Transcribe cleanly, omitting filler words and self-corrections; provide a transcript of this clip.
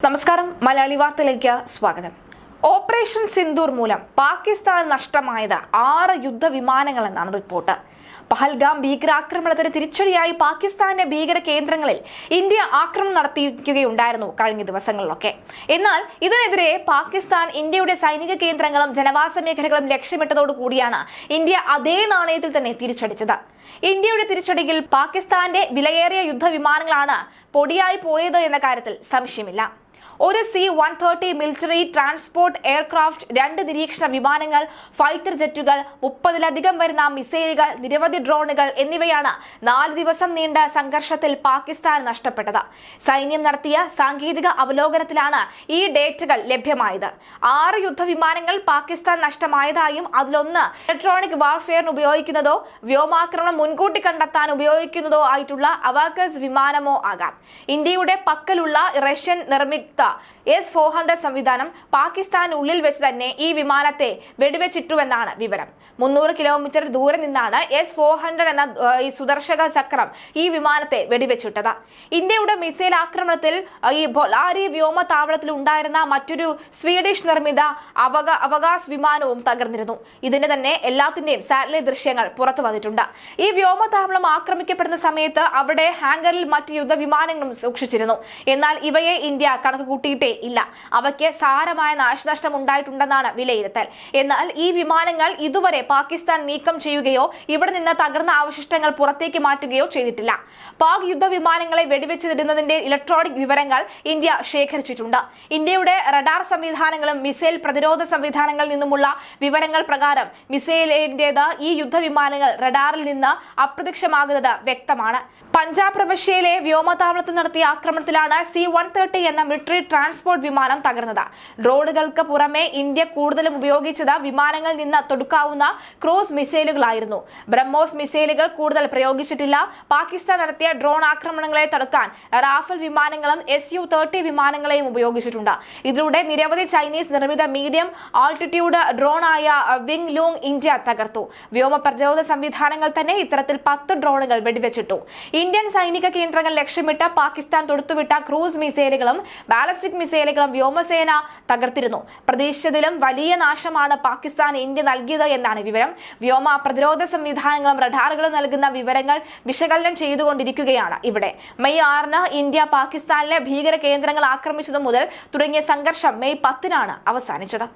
നമസ്കാരം മലയാളി വാർത്തയിലേക്ക് സ്വാഗതം. ഓപ്പറേഷൻ സിന്ദൂർ മൂലം പാകിസ്ഥാൻ നഷ്ടമായത് 6 യുദ്ധവിമാനങ്ങളെന്നാണ് റിപ്പോർട്ട്. പഹൽഗാം ഭീകരാക്രമണത്തിന് തിരിച്ചടിയായി പാകിസ്ഥാന്റെ ഭീകര കേന്ദ്രങ്ങളിൽ ഇന്ത്യ ആക്രമണം നടത്തിയിരിക്കുകയുണ്ടായിരുന്നു കഴിഞ്ഞ ദിവസങ്ങളിലൊക്കെ. എന്നാൽ ഇതിനെതിരെ പാകിസ്ഥാൻ ഇന്ത്യയുടെ സൈനിക കേന്ദ്രങ്ങളും ജനവാസ മേഖലകളും ലക്ഷ്യമിട്ടതോടുകൂടിയാണ് ഇന്ത്യ അതേ നാണയത്തിൽ തന്നെ തിരിച്ചടിച്ചത്. ഇന്ത്യയുടെ തിരിച്ചടിയിൽ പാകിസ്ഥാന്റെ വിലയേറിയ യുദ്ധവിമാനങ്ങളാണ് പൊടിയായി പോയത് എന്ന കാര്യത്തിൽ സംശയമില്ല. ഒരു C-130 മിലിറ്ററി ട്രാൻസ്പോർട്ട് എയർക്രാഫ്റ്റ്, 2 നിരീക്ഷണ വിമാനങ്ങൾ, ഫൈറ്റർ ജെറ്റുകൾ, 30-ലധികം വരുന്ന മിസൈലുകൾ, നിരവധി ഡ്രോണുകൾ എന്നിവയാണ് 4 ദിവസം നീണ്ട സംഘർഷത്തിൽ പാകിസ്ഥാൻ നഷ്ടപ്പെട്ടത്. സൈന്യം നടത്തിയ സാങ്കേതിക അവലോകനത്തിലാണ് ഈ ഡേറ്റകൾ ലഭ്യമായത്. 6 യുദ്ധവിമാനങ്ങൾ പാകിസ്ഥാൻ നഷ്ടമായതായും അതിലൊന്ന് ഇലക്ട്രോണിക് വാർഫെയറിന് ഉപയോഗിക്കുന്നതോ വ്യോമാക്രമണം മുൻകൂട്ടി കണ്ടെത്താൻ ഉപയോഗിക്കുന്നതോ ആയിട്ടുള്ള അവാക്കസ് വിമാനമോ ആകാം. ഇന്ത്യയുടെ പക്കലുള്ള റഷ്യൻ നിർമ്മിത S-400 സംവിധാനം പാകിസ്ഥാനുള്ളിൽ വെച്ച് തന്നെ ഈ വിമാനത്തെ വെടിവെച്ചിട്ടുവെന്നാണ് വിവരം. 300 കിലോമീറ്റർ ദൂരെ നിന്നാണ് S-400 എന്ന ഈ സുദർശക ചക്രം ഈ വിമാനത്തെ വെടിവെച്ചിട്ടത്. ഇന്ത്യയുടെ മിസൈൽ ആക്രമണത്തിൽ ഈ ബൊലാരി വ്യോമതാവളത്തിൽ ഉണ്ടായിരുന്ന മറ്റൊരു സ്വീഡിഷ് നിർമ്മിത അവകാസ് വിമാനവും തകർന്നിരുന്നു. ഇതിന്റെ തന്നെ എല്ലാത്തിന്റെയും സാറ്റലൈറ്റ് ദൃശ്യങ്ങൾ പുറത്തു വന്നിട്ടുണ്ട്. ഈ വ്യോമതാവളം ആക്രമിക്കപ്പെടുന്ന സമയത്ത് അവിടെ ഹാങ്കറിൽ മറ്റ് യുദ്ധവിമാനങ്ങളും സൂക്ഷിച്ചിരുന്നു. എന്നാൽ ഇവയെ ഇന്ത്യ കണക്കുകൂട്ടിയിട്ടേ ഇല്ല. അവയ്ക്ക് സാരമായ നാശനഷ്ടം ഉണ്ടായിട്ടുണ്ടെന്നാണ് വിലയിരുത്തൽ. എന്നാൽ ഈ വിമാനങ്ങൾ ഇതുവരെ പാകിസ്ഥാൻ നീക്കം ചെയ്യുകയോ ഇവിടെ നിന്ന് തകർന്ന അവശിഷ്ടങ്ങൾ പുറത്തേക്ക് മാറ്റുകയോ ചെയ്തിട്ടില്ല. പാക് യുദ്ധവിമാനങ്ങളെ വെടിവെച്ചിടുന്നതിന്റെ ഇലക്ട്രോണിക് വിവരങ്ങൾ ഇന്ത്യ ശേഖരിച്ചിട്ടുണ്ട്. ഇന്ത്യയുടെ റഡാർ സംവിധാനങ്ങളും മിസൈൽ പ്രതിരോധ സംവിധാനങ്ങളിൽ നിന്നുമുള്ള വിവരങ്ങൾ പ്രകാരം മിസൈലിന്റേത് ഈ യുദ്ധവിമാനങ്ങൾ റഡാറിൽ നിന്ന് അപ്രത്യക്ഷമാകുന്നത് വ്യക്തമാണ്. പഞ്ചാബ് പ്രവിശ്യയിലെ വ്യോമതാവളത്തിൽ നടത്തിയ ആക്രമണത്തിലാണ് C-130 എന്ന മിലിറ്ററി ട്രാൻസ്പോർട്ട് വിമാനം തകർന്നത്. ഡ്രോണുകൾക്ക് പുറമെ ഇന്ത്യ കൂടുതലും ഉപയോഗിച്ചത് വിമാനങ്ങളിൽ നിന്ന് തൊടുക്കാവുന്ന ക്രൂസ് മിസൈലുകളായിരുന്നു. ബ്രഹ്മോസ് മിസൈലുകൾ കൂടുതൽ പ്രയോഗിച്ചിട്ടില്ല. പാകിസ്ഥാൻ നടത്തിയ ഡ്രോൺ ആക്രമണങ്ങളെ തടുക്കാൻ റാഫൽ വിമാനങ്ങളും Su-30 വിമാനങ്ങളെയും ഉപയോഗിച്ചിട്ടുണ്ട്. ഇതിലൂടെ നിരവധി ചൈനീസ് നിർമ്മിത മീഡിയം ആൾട്ടിറ്റ്യൂഡ് ഡ്രോണായ വിങ് ലൂങ് ഇന്ത്യ തകർത്തു. വ്യോമ പ്രതിരോധ സംവിധാനങ്ങൾ തന്നെ ഇത്തരത്തിൽ 10 ഡ്രോണുകൾ വെടിവെച്ചിട്ടു. ഇന്ത്യൻ സൈനിക കേന്ദ്രങ്ങൾ ലക്ഷ്യമിട്ട് പാകിസ്ഥാൻ തൊടുത്തുവിട്ട ക്രൂസ് മിസൈലുകളും ബാലിസ്റ്റിക് മിസൈലുകളും വ്യോമസേന തകർത്തിരുന്നു. പ്രതീക്ഷിച്ചതിലും വലിയ നാശമാണ് പാകിസ്ഥാൻ ഇന്ത്യ നൽകിയത് എന്നാണ് വിവരം. വ്യോമ പ്രതിരോധ സംവിധാനങ്ങളും റഡാറുകളും നൽകുന്ന വിവരങ്ങൾ വിശകലനം ചെയ്തുകൊണ്ടിരിക്കുകയാണ് ഇവിടെ. മെയ് 6-ന് ഇന്ത്യ പാകിസ്ഥാനിലെ ഭീകര കേന്ദ്രങ്ങൾ ആക്രമിച്ചതു മുതൽ തുടങ്ങിയ സംഘർഷം മെയ് 10-നാണ് അവസാനിച്ചത്.